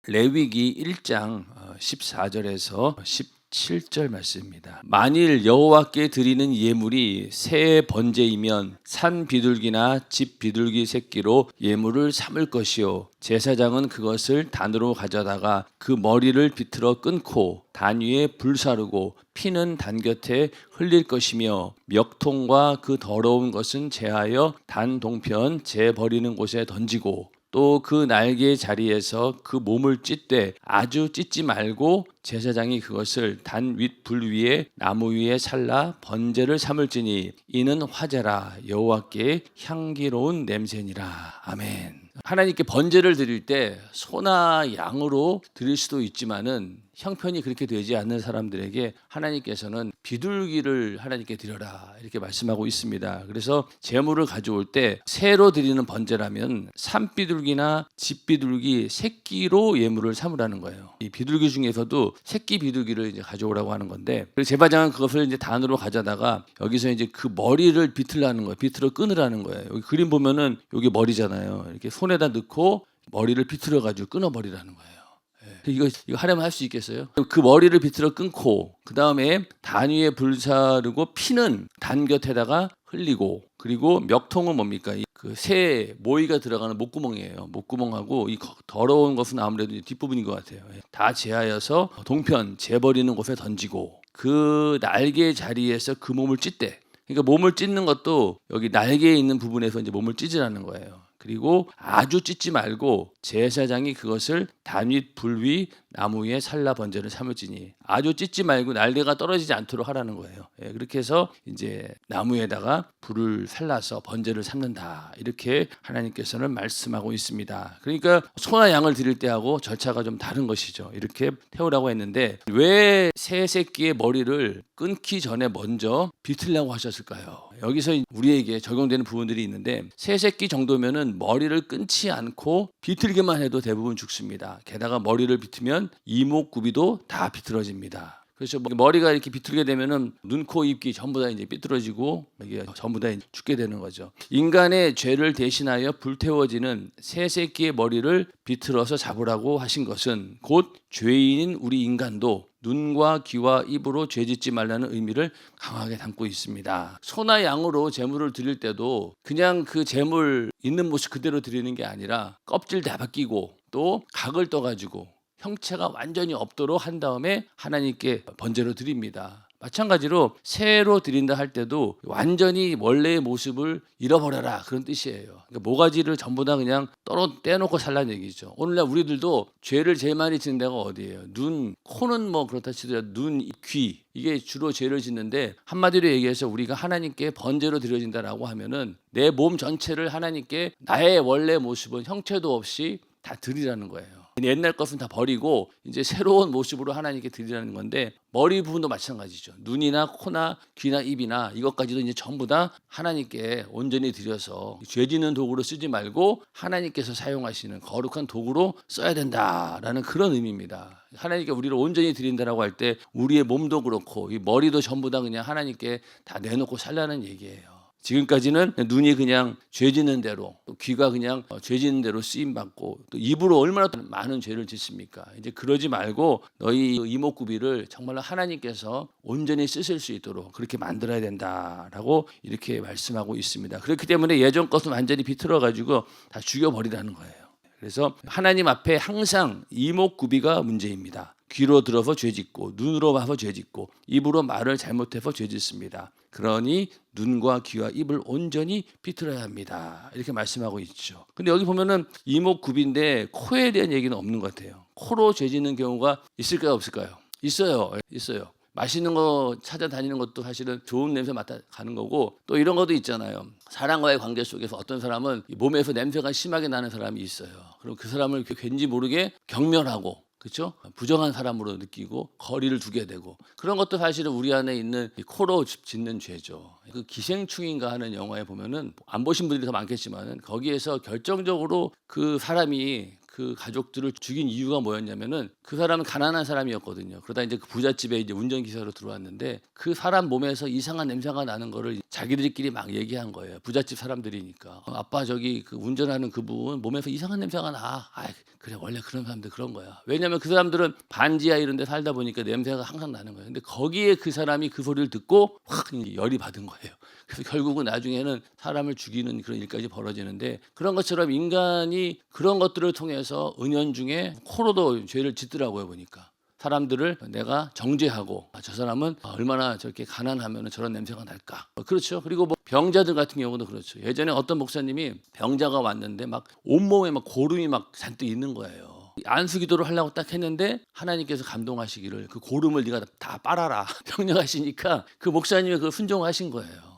레위기 1장 14절에서 17절 말씀입니다. 만일 여호와께 드리는 예물이 새 번제이면 산 비둘기나 집 비둘기 새끼로 예물을 삼을 것이요 제사장은 그것을 단으로 가져다가 그 머리를 비틀어 끊고 단 위에 불 사르고 피는 단 곁에 흘릴 것이며 멱통과 그 더러운 것은 제하여 단 동편 재 버리는 곳에 던지고 또 그 날개 자리에서 그 몸을 찢되 아주 찢지 말고 제사장이 그것을 단 윗 불 위에 나무 위에 살라 번제를 삼을지니 이는 화제라 여호와께 향기로운 냄새니라. 아멘. 하나님께 번제를 드릴 때 소나 양으로 드릴 수도 있지만은 형편이 그렇게 되지 않는 사람들에게 하나님께서는 비둘기를 하나님께 드려라 이렇게 말씀하고 있습니다. 그래서 제물을 가져올 때 새로 드리는 번제라면 산비둘기나 집비둘기 새끼로 예물을 삼으라는 거예요. 이 비둘기 중에서도 새끼 비둘기를 이제 가져오라고 하는 건데, 제사장은 그것을 이제 단으로 가져다가 여기서 이제 그 머리를 비틀라는 거예요. 비틀어 끊으라는 거예요. 여기 그림 보면은 여기 머리잖아요. 이렇게 손에다 넣고 머리를 비틀어 가지고 끊어 버리라는 거예요. 이거 하려면 할 수 있겠어요? 그 머리를 비틀어 끊고 그 다음에 단 위에 불 사르고 피는 단 곁에다가 흘리고, 그리고 멱통은 뭡니까? 그 새 모이가 들어가는 목구멍이에요. 목구멍하고 이 더러운 것은 아무래도 뒷부분인 것 같아요. 다 제하여서 동편 재버리는 곳에 던지고 그 날개 자리에서 그 몸을 찢대. 그러니까 몸을 찢는 것도 여기 날개에 있는 부분에서 이제 몸을 찢으라는 거예요. 그리고 아주 찢지 말고 제사장이 그것을 단 윗 불 위 나무 위에 살라 번제를 삼을지니, 아주 찢지 말고 날개가 떨어지지 않도록 하라는 거예요. 그렇게 해서 이제 나무에다가 불을 살라서 번제를 삼는다 이렇게 하나님께서는 말씀하고 있습니다. 그러니까 소나 양을 드릴 때하고 절차가 좀 다른 것이죠. 이렇게 태우라고 했는데 왜 새 새끼의 머리를 끊기 전에 먼저 비틀라고 하셨을까요? 여기서 우리에게 적용되는 부분들이 있는데, 새 새끼 정도면은 머리를 끊지 않고 비틀기만 해도 대부분 죽습니다. 게다가 머리를 비트면 이목구비도 다 비틀어집니다. 그래서 머리가 이렇게 비틀게 되면은 눈, 코, 입, 귀 전부 다 이제 삐뚤어지고 이게 전부 다 죽게 되는 거죠. 인간의 죄를 대신하여 불태워지는 새 새끼의 머리를 비틀어서 잡으라고 하신 것은 곧 죄인인 우리 인간도 눈과 귀와 입으로 죄짓지 말라는 의미를 강하게 담고 있습니다. 소나 양으로 제물을 드릴 때도 그냥 그 제물 있는 모습 그대로 드리는 게 아니라 껍질 다 벗기고 또 각을 떠가지고 형체가 완전히 없도록 한 다음에 하나님께 번제로 드립니다. 마찬가지로 새로 드린다 할 때도 완전히 원래의 모습을 잃어버려라 그런 뜻이에요. 그러니까 모가지를 전부 다 그냥 떼놓고 살라는 얘기죠. 오늘날 우리들도 죄를 제일 많이 짓는 데가 어디예요? 눈, 코는 뭐 그렇다 치더라도 눈, 귀 이게 주로 죄를 짓는데, 한마디로 얘기해서 우리가 하나님께 번제로 드려진다라고 하면은 내 몸 전체를 하나님께 나의 원래 모습은 형체도 없이 다 드리라는 거예요. 옛날 것은 다 버리고 이제 새로운 모습으로 하나님께 드리라는 건데, 머리 부분도 마찬가지죠. 눈이나 코나 귀나 입이나 이것까지도 이제 전부 다 하나님께 온전히 드려서 죄 짓는 도구로 쓰지 말고 하나님께서 사용하시는 거룩한 도구로 써야 된다라는 그런 의미입니다. 하나님께 우리를 온전히 드린다라고 할 때 우리의 몸도 그렇고 이 머리도 전부 다 그냥 하나님께 다 내놓고 살라는 얘기예요. 지금까지는 눈이 그냥 죄 짓는 대로, 또 귀가 그냥 죄 짓는 대로 쓰임 받고, 또 입으로 얼마나 많은 죄를 짓습니까? 이제 그러지 말고 너희 이목구비를 정말로 하나님께서 온전히 쓰실 수 있도록 그렇게 만들어야 된다라고 이렇게 말씀하고 있습니다. 그렇기 때문에 예전 것은 완전히 비틀어 가지고 다 죽여버리라는 거예요. 그래서 하나님 앞에 항상 이목구비가 문제입니다. 귀로 들어서 죄짓고, 눈으로 봐서 죄짓고, 입으로 말을 잘못해서 죄짓습니다. 그러니 눈과 귀와 입을 온전히 비틀어야 합니다. 이렇게 말씀하고 있죠. 근데 여기 보면은 이목구비인데 코에 대한 얘기는 없는 것 같아요. 코로 죄짓는 경우가 있을까요, 없을까요? 있어요. 맛있는 거 찾아다니는 것도 사실은 좋은 냄새 맡아 가는 거고, 또 이런 것도 있잖아요. 사람과의 관계 속에서 어떤 사람은 몸에서 냄새가 심하게 나는 사람이 있어요. 그럼 그 사람을 왠지 모르게 경멸하고, 그렇죠? 부정한 사람으로 느끼고 거리를 두게 되고, 그런 것도 사실은 우리 안에 있는 코로 짓는 죄죠. 그 기생충인가 하는 영화에 보면은 안 보신 분들이 더 많겠지만은 거기에서 결정적으로 그 사람이 그 가족들을 죽인 이유가 뭐였냐면은 그 사람은 가난한 사람이었거든요. 그러다 이제 그 부잣집에 이제 운전기사로 들어왔는데 그 사람 몸에서 이상한 냄새가 나는 거를 자기들끼리 막 얘기한 거예요. 부잣집 사람들이니까. 아빠 저기 그 운전하는 그분 몸에서 이상한 냄새가 나. 아 그래 원래 그런 사람들 그런 거야. 왜냐하면 그 사람들은 반지하 이런 데 살다 보니까 냄새가 항상 나는 거예요. 근데 거기에 그 사람이 그 소리를 듣고 확 열이 받은 거예요. 그래서 결국은 나중에는 사람을 죽이는 그런 일까지 벌어지는데 그런 것처럼 인간이 그런 것들을 통해서 은연중에 코로도 죄를 짓더라고요. 보니까 사람들을 내가 정죄하고 저 사람은 얼마나 저렇게 가난하면 저런 냄새가 날까. 그렇죠. 그리고 뭐 병자들 같은 경우도 그렇죠. 예전에 어떤 목사님이 병자가 왔는데 막 온몸에 막 고름이 막 잔뜩 있는 거예요. 안수기도를 하려고 딱 했는데 하나님께서 감동하시기를 그 고름을 네가 다 빨아라 명령하시니까 그 목사님이 그걸 순종하신 거예요.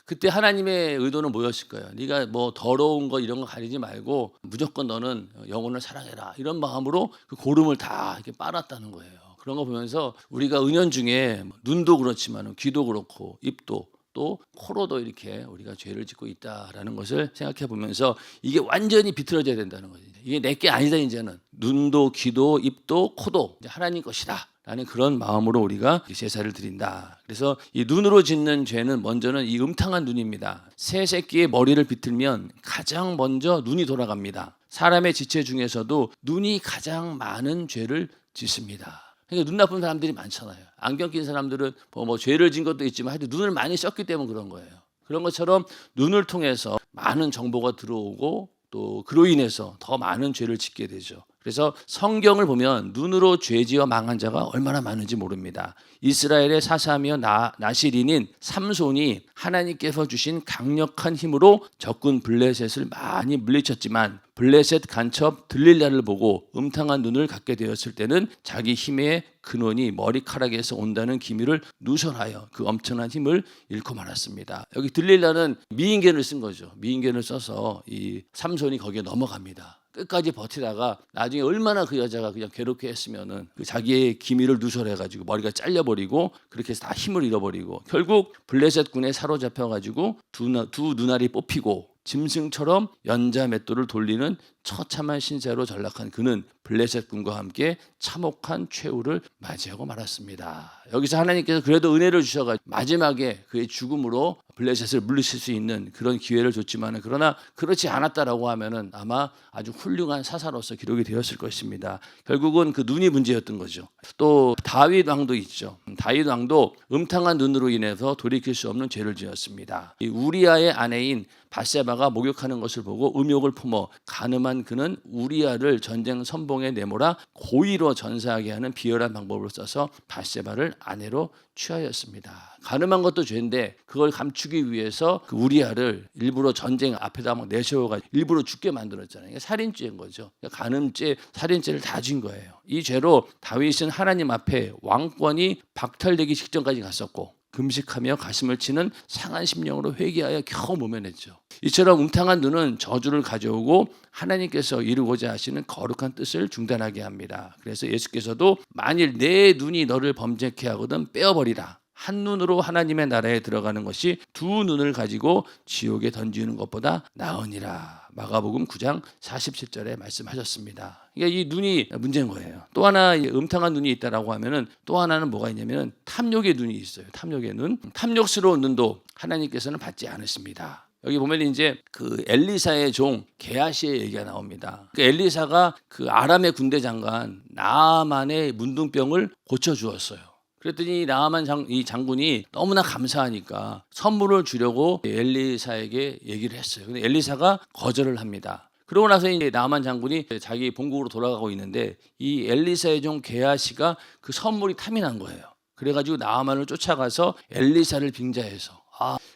그때 하나님의 의도는 뭐였을 거예요? 네가 뭐 더러운 거 이런 거 가리지 말고 무조건 너는 영혼을 사랑해라 이런 마음으로 그 고름을 다 이렇게 빨았다는 거예요. 그런 거 보면서 우리가 은연중에 눈도 그렇지만 귀도 그렇고 입도 또 코로도 이렇게 우리가 죄를 짓고 있다라는 것을 생각해 보면서 이게 완전히 비틀어져야 된다는 거죠. 이게 내게 아니다. 이제는 눈도 귀도 입도 코도 이제 하나님 것이다 라는 그런 마음으로 우리가 제사를 드린다. 그래서 이 눈으로 짓는 죄는 먼저는 이 음탕한 눈입니다. 새 새끼의 머리를 비틀면 가장 먼저 눈이 돌아갑니다. 사람의 지체 중에서도 눈이 가장 많은 죄를 짓습니다. 그러니까 눈 나쁜 사람들이 많잖아요. 안경 낀 사람들은 뭐 죄를 진 것도 있지만 하여튼 눈을 많이 썼기 때문에 그런 거예요. 그런 것처럼 눈을 통해서 많은 정보가 들어오고 또 그로 인해서 더 많은 죄를 짓게 되죠. 그래서 성경을 보면 눈으로 죄지어 망한 자가 얼마나 많은지 모릅니다. 이스라엘의 사사며 나시린인 삼손이 하나님께서 주신 강력한 힘으로 적군 블레셋을 많이 물리쳤지만 블레셋 간첩 들릴라를 보고 음탕한 눈을 갖게 되었을 때는 자기 힘의 근원이 머리카락에서 온다는 기밀을 누설하여 그 엄청난 힘을 잃고 말았습니다. 여기 들릴라는 미인견을 쓴 거죠. 미인견을 써서 이 삼손이 거기에 넘어갑니다. 끝까지 버티다가 나중에 얼마나 그 여자가 그냥 괴롭게 했으면은 그 자기의 기밀을 누설해가지고 머리가 잘려버리고 그렇게 해서 다 힘을 잃어버리고 결국 블레셋 군에 사로잡혀가지고 두 눈알이 뽑히고 짐승처럼 연자 맷돌을 돌리는 처참한 신세로 전락한 그는 블레셋 군과 함께 참혹한 최후를 맞이하고 말았습니다. 여기서 하나님께서 그래도 은혜를 주셔가지고 마지막에 그의 죽음으로 블레셋을 물리칠 수 있는 그런 기회를 줬지만 그러나 그렇지 않았다라고 하면은 아마 아주 훌륭한 사사로서 기록이 되었을 것입니다. 결국은 그 눈이 문제였던 거죠. 또 다윗 왕도 있죠. 다윗 왕도 음탕한 눈으로 인해서 돌이킬 수 없는 죄를 지었습니다. 이 우리아의 아내인 밧세바가 목욕하는 것을 보고 음욕을 품어 간음한 그는 우리아를 전쟁 선봉에 내몰아 고의로 전사하게 하는 비열한 방법을 써서 밧세바를 아내로 취하였습니다. 간음한 것도 죄인데 그걸 감추기 위해서 그 우리아를 일부러 전쟁 앞에다 막 내세워가지고 일부러 죽게 만들었잖아요. 이게 살인죄인 거죠. 간음죄, 살인죄를 다 진 거예요. 이 죄로 다윗은 하나님 앞에 왕권이 박탈되기 직전까지 갔었고 금식하며 가슴을 치는 상한 심령으로 회개하여 겨우 모면했죠. 이처럼 음탕한 눈은 저주를 가져오고 하나님께서 이루고자 하시는 거룩한 뜻을 중단하게 합니다. 그래서 예수께서도 만일 내 눈이 너를 범죄케 하거든 빼어버리라. 한 눈으로 하나님의 나라에 들어가는 것이 두 눈을 가지고 지옥에 던지는 것보다 나으니라. 마가복음 9장 47절에 말씀하셨습니다. 그러니까 이 눈이 문제인 거예요. 또 하나 음탕한 눈이 있다라고 하면은 또 하나는 뭐가 있냐면은 탐욕의 눈이 있어요. 탐욕의 눈. 탐욕스러운 눈도 하나님께서는 받지 않으십니다. 여기 보면 이제 그 엘리사의 종 게하시의 얘기가 나옵니다. 그 엘리사가 그 아람의 군대 장관 나아만의 문둥병을 고쳐 주었어요. 그랬더니 나아만 이 장군이 너무나 감사하니까 선물을 주려고 엘리사에게 얘기를 했어요. 근데 엘리사가 거절을 합니다. 그러고 나서 이제 나아만 장군이 자기 본국으로 돌아가고 있는데 이 엘리사의 종 게하시가 그 선물이 탐이 난 거예요. 그래가지고 나아만을 쫓아가서 엘리사를 빙자해서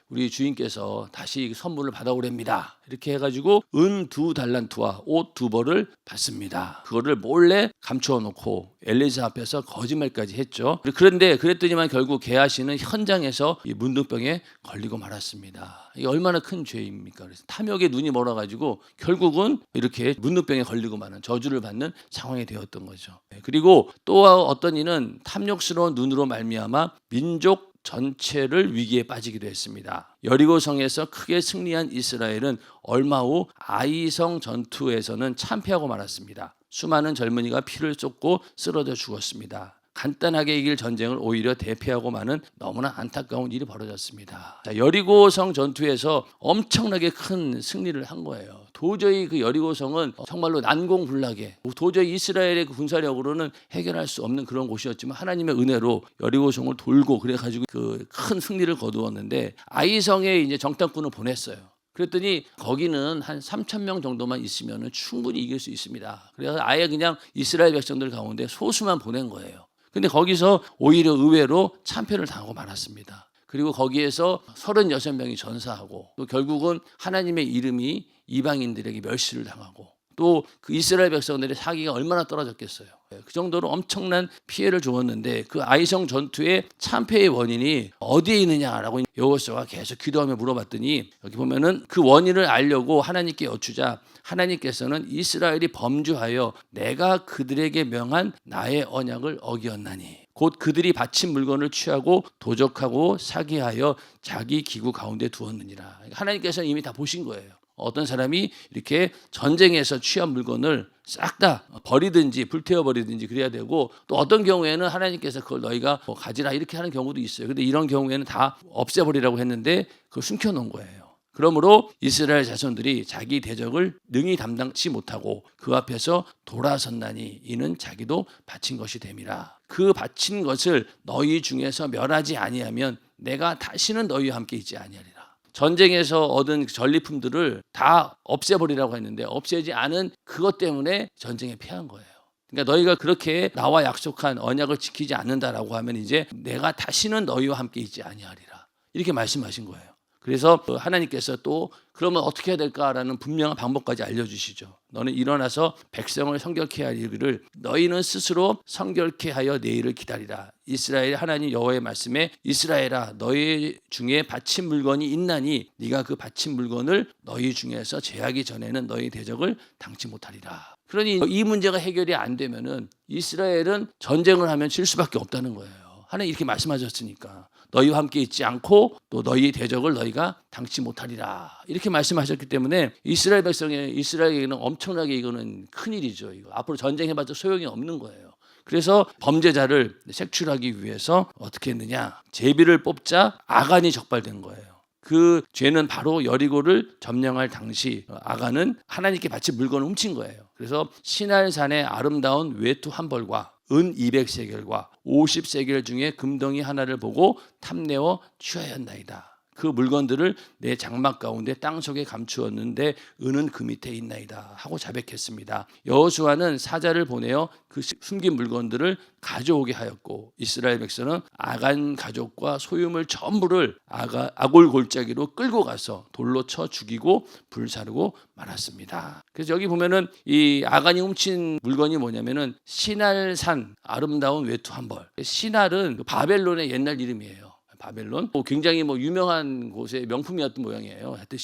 우리 주인께서 다시 선물을 받아오렵니다. 이렇게 해가지고 은 2달란트와 옷 2벌을 받습니다. 그거를 몰래 감추어 놓고 엘리사 앞에서 거짓말까지 했죠. 그런데 그랬더니만 결국 게하시는 현장에서 이 문둥병에 걸리고 말았습니다. 이게 얼마나 큰 죄입니까? 그래서 탐욕에 눈이 멀어가지고 결국은 이렇게 문둥병에 걸리고 마는 저주를 받는 상황이 되었던 거죠. 그리고 또 어떤 이는 탐욕스러운 눈으로 말미암아 민족 전체를 위기에 빠지기도 했습니다. 여리고성에서 크게 승리한 이스라엘은 얼마 후 아이성 전투에서는 참패하고 말았습니다. 수많은 젊은이가 피를 쏟고 쓰러져 죽었습니다. 간단하게 이길 전쟁을 오히려 대패하고 마는 너무나 안타까운 일이 벌어졌습니다. 여리고성 전투에서 엄청나게 큰 승리를 한 거예요. 도저히 그 여리고성은 정말로 난공불락에 도저히 이스라엘의 그 군사력으로는 해결할 수 없는 그런 곳이었지만 하나님의 은혜로 여리고성을 돌고 그래가지고 그 큰 승리를 거두었는데 아이성에 이제 정탐꾼을 보냈어요. 그랬더니 거기는 한 3,000명 정도만 있으면 충분히 이길 수 있습니다. 그래서 아예 그냥 이스라엘 백성들 가운데 소수만 보낸 거예요. 근데 거기서 오히려 의외로 참패를 당하고 말았습니다. 그리고 거기에서 36명이 전사하고 또 결국은 하나님의 이름이 이방인들에게 멸시를 당하고 또 그 이스라엘 백성들의 사기가 얼마나 떨어졌겠어요. 그 정도로 엄청난 피해를 주었는데 그 아이성 전투의 참패의 원인이 어디에 있느냐라고 여호수아가 계속 기도하며 물어봤더니 여기 보면은 그 원인을 알려고 하나님께 여쭈자 하나님께서는 이스라엘이 범죄하여 내가 그들에게 명한 나의 언약을 어기었나니 곧 그들이 바친 물건을 취하고 도적하고 사기하여 자기 기구 가운데 두었느니라. 하나님께서는 이미 다 보신 거예요. 어떤 사람이 이렇게 전쟁에서 취한 물건을 싹 다 버리든지 불태워 버리든지 그래야 되고 또 어떤 경우에는 하나님께서 그걸 너희가 가지라 이렇게 하는 경우도 있어요. 근데 이런 경우에는 다 없애버리라고 했는데 그걸 숨겨놓은 거예요. 그러므로 이스라엘 자손들이 자기 대적을 능히 담당치 못하고 그 앞에서 돌아섰나니 이는 자기도 바친 것이 됨이라. 그 바친 것을 너희 중에서 멸하지 아니하면 내가 다시는 너희와 함께 있지 아니하리라. 전쟁에서 얻은 전리품들을 다 없애버리라고 했는데 없애지 않은 그것 때문에 전쟁에 패한 거예요. 그러니까 너희가 그렇게 나와 약속한 언약을 지키지 않는다라고 하면 이제 내가 다시는 너희와 함께 있지 아니하리라. 이렇게 말씀하신 거예요. 그래서 하나님께서 또 그러면 어떻게 해야 될까라는 분명한 방법까지 알려주시죠. 너는 일어나서 백성을 성결케 하리를 너희는 스스로 성결케 하여 내일을 기다리라. 이스라엘 하나님 여호와의 말씀에 이스라엘아 너희 중에 바친 물건이 있나니 네가 그 바친 물건을 너희 중에서 제하기 전에는 너희 대적을 당치 못하리라. 그러니 이 문제가 해결이 안 되면은 이스라엘은 전쟁을 하면 질 수밖에 없다는 거예요. 하나님 이렇게 말씀하셨으니까. 너희와 함께 있지 않고 또 너희 대적을 너희가 당치 못하리라 이렇게 말씀하셨기 때문에 이스라엘 이스라엘에게는 엄청나게 이거는 큰일이죠. 이거 앞으로 전쟁해봤자 소용이 없는 거예요. 그래서 범죄자를 색출하기 위해서 어떻게 했느냐, 제비를 뽑자 아간이 적발된 거예요. 그 죄는 바로 여리고를 점령할 당시 아간은 하나님께 바친 물건을 훔친 거예요. 그래서 시날산의 아름다운 외투 한 벌과 은 200세겔과 50세겔 중에 금덩이 하나를 보고 탐내어 취하였나이다. 그 물건들을 내 장막 가운데 땅속에 감추었는데 은은 그 밑에 있나이다 하고 자백했습니다. 여호수아는 사자를 보내어 그 숨긴 물건들을 가져오게 하였고 이스라엘 백성은 아간 가족과 소유물 전부를 아골 골짜기로 끌고 가서 돌로 쳐 죽이고 불사르고 말았습니다. 그래서 여기 보면은 이 아간이 훔친 물건이 뭐냐면은 시날산 아름다운 외투 한 벌. 시날은 바벨론의 옛날 이름이에요. 바벨론 굉장히 유명한 곳의 명품이었던 모양이에요. 하여튼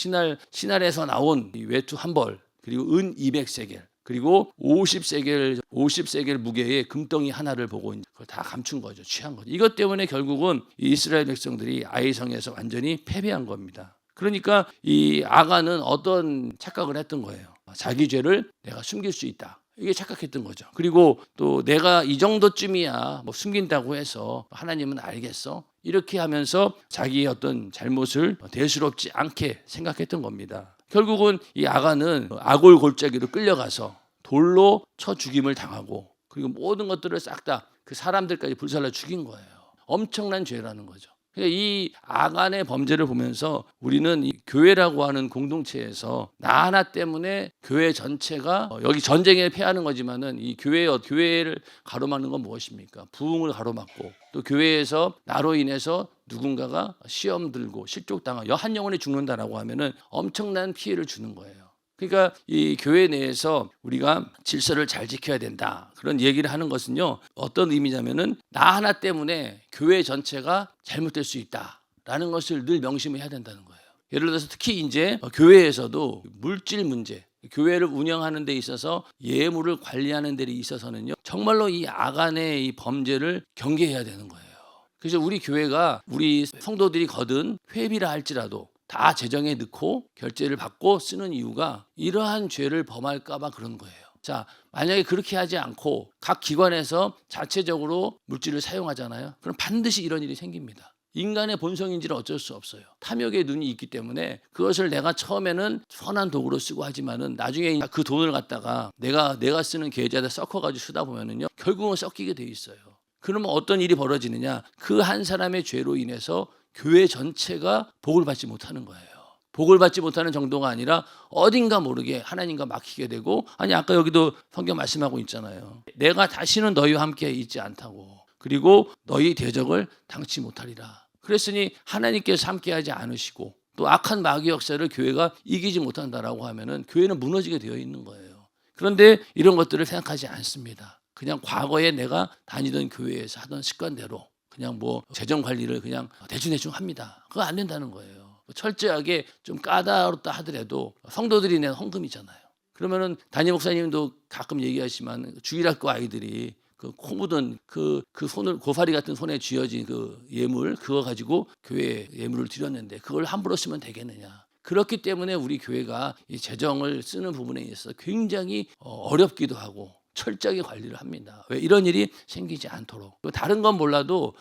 시날에서 나온 이 외투 한 벌 그리고 은 200세겔 그리고 50세겔 무게의 금덩이 하나를 보고 그걸 다 감춘 거죠. 취한 거죠. 이것 때문에 결국은 이스라엘 백성들이 아이성에서 완전히 패배한 겁니다. 그러니까 이 아간은 어떤 착각을 했던 거예요. 자기 죄를 내가 숨길 수 있다. 이게 착각했던 거죠. 그리고 또 내가 이 정도쯤이야 숨긴다고 해서 하나님은 알겠어? 이렇게 하면서 자기의 어떤 잘못을 대수롭지 않게 생각했던 겁니다. 결국은 이 아간은 아골 골짜기로 끌려가서 돌로 쳐 죽임을 당하고 그리고 모든 것들을 싹 다 그 사람들까지 불살라 죽인 거예요. 엄청난 죄라는 거죠. 그러니까 이 아간의 범죄를 보면서 우리는 이 교회라고 하는 공동체에서 나 하나 때문에 교회 전체가 여기 전쟁에 패하는 거지만은 이 교회를 가로막는 건 무엇입니까? 부흥을 가로막고 또 교회에서 나로 인해서 누군가가 시험 들고 실족당하고 한 영혼이 죽는다라고 하면은 엄청난 피해를 주는 거예요. 그러니까 이 교회 내에서 우리가 질서를 잘 지켜야 된다. 그런 얘기를 하는 것은요. 어떤 의미냐면은 나 하나 때문에 교회 전체가 잘못될 수 있다라는 것을 늘 명심해야 된다는 거예요. 예를 들어서 특히 이제 교회에서도 물질 문제, 교회를 운영하는 데 있어서 예물을 관리하는 데 있어서는요. 정말로 이 아간의 이 범죄를 경계해야 되는 거예요. 그래서 우리 교회가 우리 성도들이 거둔 회비라 할지라도 다 재정에 넣고 결제를 받고 쓰는 이유가 이러한 죄를 범할까 봐 그런 거예요. 자, 만약에 그렇게 하지 않고 각 기관에서 자체적으로 물질을 사용하잖아요. 그럼 반드시 이런 일이 생깁니다. 인간의 본성인지는 어쩔 수 없어요. 탐욕의 눈이 있기 때문에 그것을 내가 처음에는 선한 도구로 쓰고 하지만은 나중에 그 돈을 갖다가 내가 쓰는 계좌에다 섞어가지고 쓰다 보면은요, 결국은 섞이게 돼 있어요. 그러면 어떤 일이 벌어지느냐? 그 한 사람의 죄로 인해서 교회 전체가 복을 받지 못하는 거예요. 복을 받지 못하는 정도가 아니라 어딘가 모르게 하나님과 막히게 되고, 아니 아까 여기도 성경 말씀하고 있잖아요. 내가 다시는 너희와 함께 있지 않다고. 그리고 너희 대적을 당치 못하리라. 그랬으니 하나님께서 함께하지 않으시고 또 악한 마귀 역사를 교회가 이기지 못한다라고 하면은 교회는 무너지게 되어 있는 거예요. 그런데 이런 것들을 생각하지 않습니다. 그냥 과거에 내가 다니던 교회에서 하던 습관대로 그냥 뭐 재정 관리를 그냥 대충 합니다. 그거 안 된다는 거예요. 철저하게 좀 까다롭다 하더라도 성도들이 낸 헌금이잖아요. 그러면은 담임 목사님도 가끔 얘기하시지만 주일학교 아이들이 그 코 묻은 그 손을 고사리 같은 손에 쥐어진 그 예물 그거 가지고 교회에 예물을 드렸는데 그걸 함부로 쓰면 되겠느냐. 그렇기 때문에 우리 교회가 이 재정을 쓰는 부분에 있어서 굉장히 어렵기도 하고 철저하게 관리를 합니다. 왜 이런 일이 생기지 않도록. 다른 건 몰라도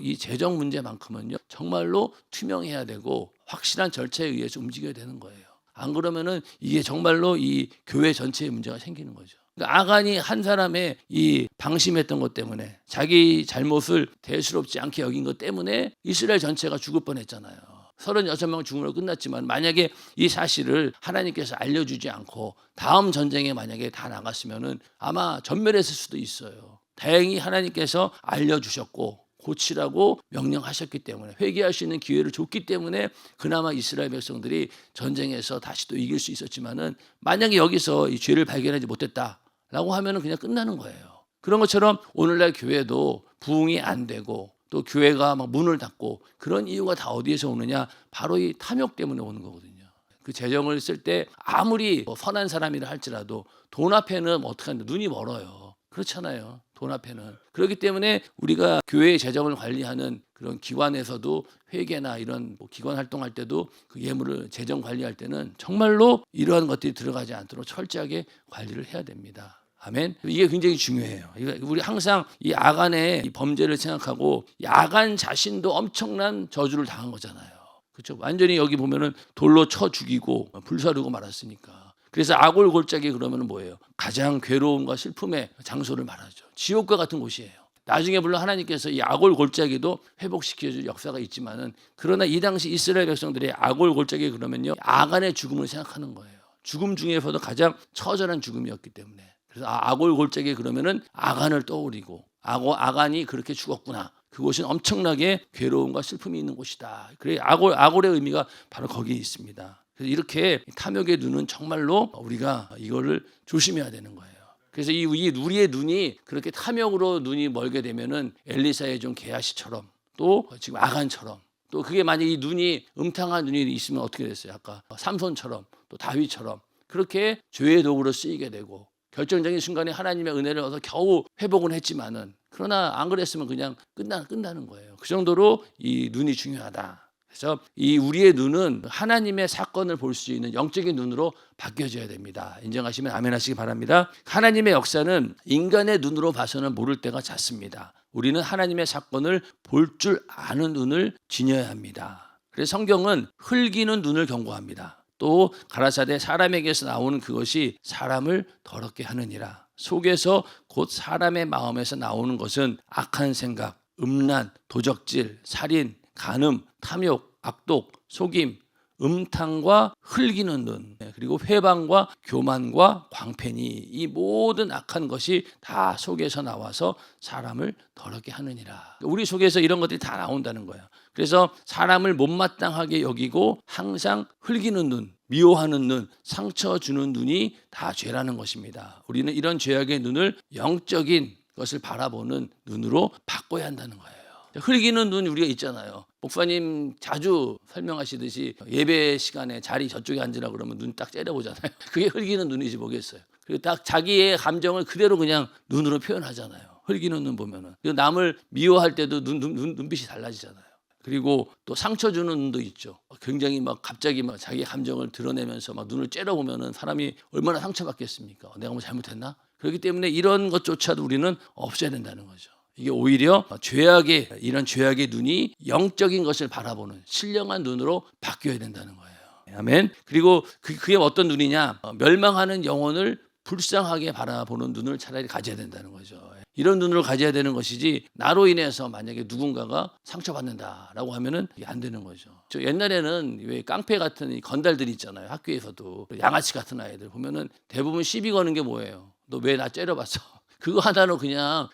이 재정 문제만큼은요 정말로 투명해야 되고 확실한 절차에 의해서 움직여야 되는 거예요. 안 그러면은 이게 정말로 이 교회 전체의 문제가 생기는 거죠. 그러니까 아간이 한 사람의 이 방심했던 것 때문에 자기 잘못을 대수롭지 않게 여긴 것 때문에 이스라엘 전체가 죽을 뻔했잖아요. 36명 죽음으로 끝났지만 만약에 이 사실을 하나님께서 알려주지 않고 다음 전쟁에 만약에 다 나갔으면은 아마 전멸했을 수도 있어요. 다행히 하나님께서 알려주셨고 고치라고 명령하셨기 때문에 회개할 수 있는 기회를 줬기 때문에 그나마 이스라엘 백성들이 전쟁에서 다시 또 이길 수 있었지만은 만약에 여기서 이 죄를 발견하지 못했다라고 하면은 그냥 끝나는 거예요. 그런 것처럼 오늘날 교회도 부흥이 안 되고 또 교회가 막 문을 닫고 그런 이유가 다 어디에서 오느냐? 바로 이 탐욕 때문에 오는 거거든요. 그 재정을 쓸 때 아무리 선한 사람이라 할지라도 돈 앞에는 어떻게 하는데 눈이 멀어요. 그렇잖아요. 돈 앞에는. 그렇기 때문에 우리가 교회의 재정을 관리하는 그런 기관에서도 회계나 이런 기관 활동할 때도 그 예물을 재정 관리할 때는 정말로 이러한 것들이 들어가지 않도록 철저하게 관리를 해야 됩니다. 아멘. 이게 굉장히 중요해요. 우리 항상 이 아간의 이 범죄를 생각하고 이 아간 자신도 엄청난 저주를 당한 거잖아요. 그렇죠? 완전히 여기 보면은 돌로 쳐 죽이고 불사르고 말았으니까. 그래서 아골 골짜기 그러면은 뭐예요? 가장 괴로움과 슬픔의 장소를 말하죠. 지옥과 같은 곳이에요. 나중에 물론 하나님께서 이 아골 골짜기도 회복시켜줄 역사가 있지만은 그러나 이 당시 이스라엘 백성들의 아골 골짜기 그러면요 아간의 죽음을 생각하는 거예요. 죽음 중에서도 가장 처절한 죽음이었기 때문에. 그래서 아골 골짜기 그러면은 아간을 떠올리고 아간이 그렇게 죽었구나. 그곳은 엄청나게 괴로움과 슬픔이 있는 곳이다. 그래 아골의 의미가 바로 거기에 있습니다. 그래서 이렇게 탐욕의 눈은 정말로 우리가 이거를 조심해야 되는 거예요. 그래서 이 우리의 눈이 그렇게 탐욕으로 눈이 멀게 되면은 엘리사의 종 게하시처럼 또 지금 아간처럼 또 그게 만약 이 눈이 음탕한 눈이 있으면 어떻게 됐어요? 아까 삼손처럼 또 다윗처럼 그렇게 죄의 도구로 쓰이게 되고 결정적인 순간에 하나님의 은혜를 얻어 겨우 회복은 했지만은 그러나 안 그랬으면 그냥 끝나는 거예요. 그 정도로 이 눈이 중요하다. 그래서 이 우리의 눈은 하나님의 사건을 볼 수 있는 영적인 눈으로 바뀌어져야 됩니다. 인정하시면 아멘 하시기 바랍니다. 하나님의 역사는 인간의 눈으로 봐서는 모를 때가 잦습니다. 우리는 하나님의 사건을 볼 줄 아는 눈을 지녀야 합니다. 그래서 성경은 흘기는 눈을 경고합니다. 또 가라사대 사람에게서 나오는 그것이 사람을 더럽게 하느니라. 속에서 곧 사람의 마음에서 나오는 것은 악한 생각, 음란, 도적질, 살인, 간음, 탐욕, 악독, 속임, 음탕과 흘기는 눈, 그리고 회방과 교만과 광팬이 이 모든 악한 것이 다 속에서 나와서 사람을 더럽게 하느니라. 우리 속에서 이런 것들이 다 나온다는 거예요. 그래서 사람을 못마땅하게 여기고 항상 흘기는 눈, 미워하는 눈, 상처 주는 눈이 다 죄라는 것입니다. 우리는 이런 죄악의 눈을 영적인 것을 바라보는 눈으로 바꿔야 한다는 거예요. 흘기는 눈 우리가 있잖아요. 목사님 자주 설명하시듯이 예배 시간에 자리 저쪽에 앉으라 그러면 눈 딱 째려보잖아요. 그게 흘기는 눈이지 뭐겠어요. 그리고 딱 자기의 감정을 그대로 그냥 눈으로 표현하잖아요. 흘기는 눈 보면은. 남을 미워할 때도 눈빛이 달라지잖아요. 그리고 또 상처 주는 눈도 있죠. 굉장히 막 갑자기 막 자기 감정을 드러내면서 막 눈을 째려보면은 사람이 얼마나 상처받겠습니까? 내가 뭐 잘못했나? 그렇기 때문에 이런 것조차도 우리는 없애야 된다는 거죠. 이게 오히려 이런 죄악의 눈이 영적인 것을 바라보는 신령한 눈으로 바뀌어야 된다는 거예요. 아멘. 그리고 그게 어떤 눈이냐? 멸망하는 영혼을 불쌍하게 바라보는 눈을 차라리 가져야 된다는 거죠. 이런 눈을 가져야 되는 것이지, 나로 인해서 만약에 누군가가 상처받는다라고 하면은 이게 안 되는 거죠. 저 옛날에는 왜 깡패 같은 이 건달들이 있잖아요. 학교에서도 양아치 같은 아이들 보면은 대부분 시비 거는 게 뭐예요? 너 왜 나 째려봤어? 그거 하나로 그냥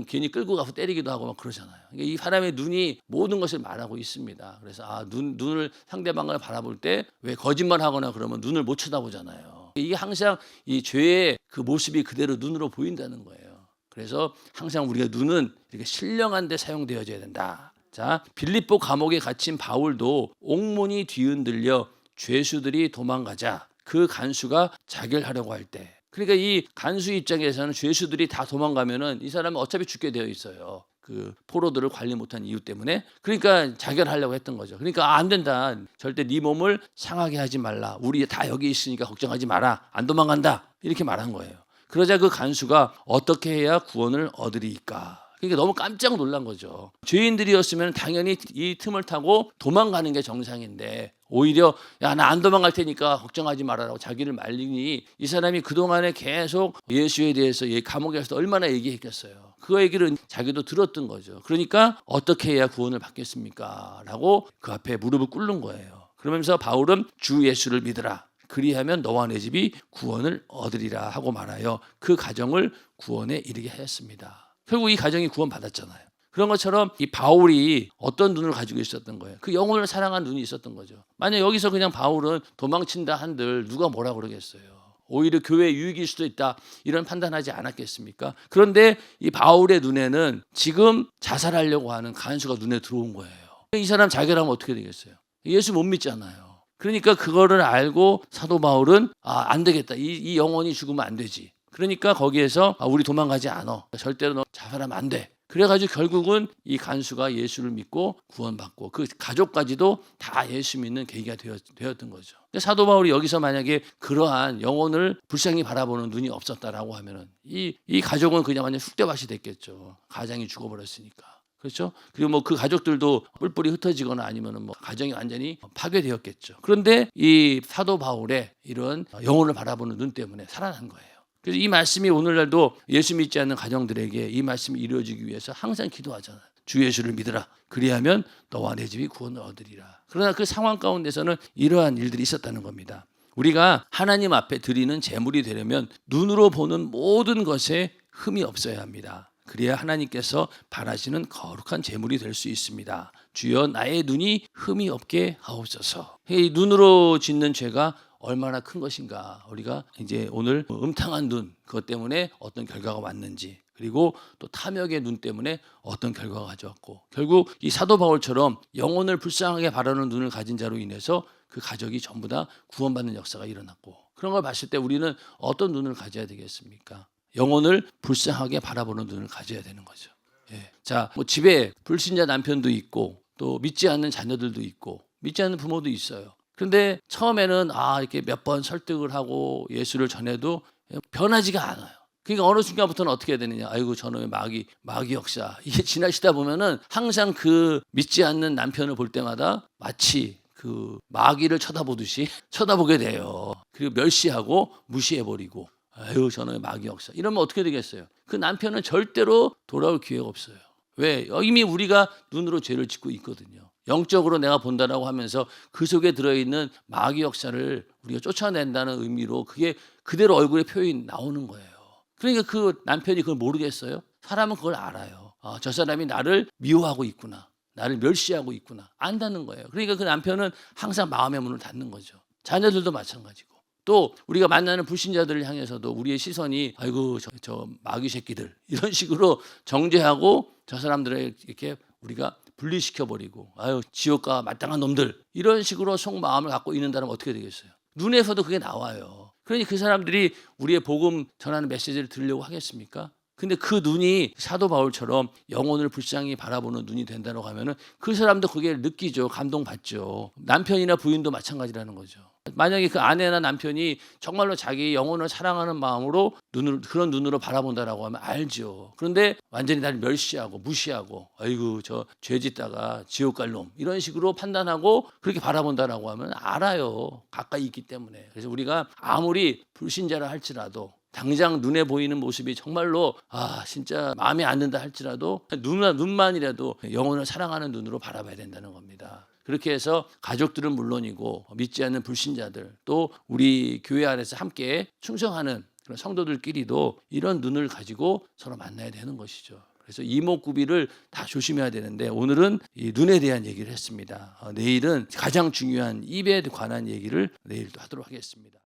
괜히 끌고 가서 때리기도 하고 막 그러잖아요. 그러니까 이 사람의 눈이 모든 것을 말하고 있습니다. 그래서 눈을 상대방을 바라볼 때 왜 거짓말하거나 그러면 눈을 못 쳐다보잖아요. 이게 항상 이 죄의 그 모습이 그대로 눈으로 보인다는 거예요. 그래서 항상 우리가 눈은 이렇게 신령한 데 사용되어져야 된다. 자, 빌립보 감옥에 갇힌 바울도 옥문이 뒤흔들려 죄수들이 도망가자 그 간수가 자결하려고 할 때, 그러니까 이 간수 입장에서는 죄수들이 다 도망가면은 이 사람은 어차피 죽게 되어 있어요. 그 포로들을 관리 못한 이유 때문에. 그러니까 자결하려고 했던 거죠. 그러니까 안 된다. 절대 네 몸을 상하게 하지 말라. 우리 다 여기 있으니까 걱정하지 마라. 안 도망간다. 이렇게 말한 거예요. 그러자 그 간수가 어떻게 해야 구원을 얻으리까? 그러니까 너무 깜짝 놀란 거죠. 죄인들이었으면 당연히 이 틈을 타고 도망가는 게 정상인데, 오히려 야, 나 안 도망갈 테니까 걱정하지 말아라고 자기를 말리니, 이 사람이 그동안에 계속 예수에 대해서 감옥에서 얼마나 얘기했겠어요. 그 얘기를 자기도 들었던 거죠. 그러니까 어떻게 해야 구원을 받겠습니까? 라고 그 앞에 무릎을 꿇는 거예요. 그러면서 바울은 주 예수를 믿으라. 그리하면 너와 내 집이 구원을 얻으리라 하고 말하여 그 가정을 구원에 이르게 하였습니다. 결국 이 가정이 구원받았잖아요. 그런 것처럼 이 바울이 어떤 눈을 가지고 있었던 거예요? 그 영혼을 사랑한 눈이 있었던 거죠. 만약 여기서 그냥 바울은 도망친다 한들 누가 뭐라 그러겠어요. 오히려 교회에 유익일 수도 있다, 이런 판단하지 않았겠습니까? 그런데 이 바울의 눈에는 지금 자살하려고 하는 간수가 눈에 들어온 거예요. 이 사람 자결하면 어떻게 되겠어요? 예수 못 믿잖아요. 그러니까 그거를 알고 사도 바울은 안 되겠다. 이 영혼이 죽으면 안 되지. 그러니까 거기에서 우리 도망가지 않아. 절대로 너 자살하면 안 돼. 그래가지고 결국은 이 간수가 예수를 믿고 구원받고 그 가족까지도 다 예수 믿는 계기가 되었던 거죠. 사도 바울이 여기서 만약에 그러한 영혼을 불쌍히 바라보는 눈이 없었다라고 하면은 이 가족은 그냥 완전 쑥대밭이 됐겠죠. 가장이 죽어버렸으니까. 그렇죠? 그리고 뭐 그 가족들도 뿔뿔이 흩어지거나 아니면은 뭐 가정이 완전히 파괴되었겠죠. 그런데 이 사도 바울의 이런 영혼을 바라보는 눈 때문에 살아난 거예요. 그래서 이 말씀이 오늘날도 예수 믿지 않는 가정들에게 이 말씀이 이루어지기 위해서 항상 기도하잖아요. 주 예수를 믿으라. 그리하면 너와 내 집이 구원을 얻으리라. 그러나 그 상황 가운데서는 이러한 일들이 있었다는 겁니다. 우리가 하나님 앞에 드리는 제물이 되려면 눈으로 보는 모든 것에 흠이 없어야 합니다. 그래야 하나님께서 바라시는 거룩한 제물이 될 수 있습니다. 주여 나의 눈이 흠이 없게 하옵소서. 이 눈으로 짓는 죄가 얼마나 큰 것인가. 우리가 이제 오늘 음탕한 눈, 그것 때문에 어떤 결과가 왔는지, 그리고 또 탐욕의 눈 때문에 어떤 결과가 가져왔고, 결국 이 사도 바울처럼 영혼을 불쌍하게 바라는 눈을 가진 자로 인해서 그 가족이 전부 다 구원받는 역사가 일어났고, 그런 걸 봤을 때 우리는 어떤 눈을 가져야 되겠습니까? 영혼을 불쌍하게 바라보는 눈을 가져야 되는 거죠. 예. 자, 뭐 집에 불신자 남편도 있고 또 믿지 않는 자녀들도 있고 믿지 않는 부모도 있어요. 그런데 처음에는 이렇게 몇 번 설득을 하고 예수를 전해도 변하지가 않아요. 그러니까 어느 순간부터는 어떻게 해야 되느냐? 아이고 저놈의 마귀 역사. 이게 지나시다 보면은 항상 그 믿지 않는 남편을 볼 때마다 마치 그 마귀를 쳐다보듯이 쳐다보게 돼요. 그리고 멸시하고 무시해버리고, 아유 저놈의 마귀 역사. 이러면 어떻게 되겠어요? 그 남편은 절대로 돌아올 기회가 없어요. 왜? 이미 우리가 눈으로 죄를 짓고 있거든요. 영적으로 내가 본다라고 하면서 그 속에 들어있는 마귀 역사를 우리가 쫓아낸다는 의미로 그게 그대로 얼굴에 표현이 나오는 거예요. 그러니까 그 남편이 그걸 모르겠어요? 사람은 그걸 알아요. 저 사람이 나를 미워하고 있구나. 나를 멸시하고 있구나. 안다는 거예요. 그러니까 그 남편은 항상 마음의 문을 닫는 거죠. 자녀들도 마찬가지고. 또 우리가 만나는 불신자들을 향해서도 우리의 시선이 아이고 저 마귀 새끼들 이런 식으로 정죄하고 저 사람들을 이렇게 우리가 분리시켜버리고 아유 지옥과 마땅한 놈들 이런 식으로 속마음을 갖고 있는다면 어떻게 되겠어요? 눈에서도 그게 나와요. 그러니 그 사람들이 우리의 복음 전하는 메시지를 들으려고 하겠습니까? 근데 그 눈이 사도 바울처럼 영혼을 불쌍히 바라보는 눈이 된다고 하면은 그 사람도 그게 느끼죠. 감동받죠. 남편이나 부인도 마찬가지라는 거죠. 만약에 그 아내나 남편이 정말로 자기 영혼을 사랑하는 마음으로 그런 눈으로 바라본다라고 하면 알죠. 그런데 완전히 나를 멸시하고 무시하고 아이고 저 죄 짓다가 지옥 갈 놈 이런 식으로 판단하고 그렇게 바라본다라고 하면 알아요. 가까이 있기 때문에. 그래서 우리가 아무리 불신자라 할지라도 당장 눈에 보이는 모습이 정말로 진짜 마음에 안 든다 할지라도 눈만이라도 영혼을 사랑하는 눈으로 바라봐야 된다는 겁니다. 그렇게 해서 가족들은 물론이고 믿지 않는 불신자들 또 우리 교회 안에서 함께 충성하는 그런 성도들끼리도 이런 눈을 가지고 서로 만나야 되는 것이죠. 그래서 이목구비를 다 조심해야 되는데 오늘은 이 눈에 대한 얘기를 했습니다. 내일은 가장 중요한 입에 관한 얘기를 내일 또 하도록 하겠습니다.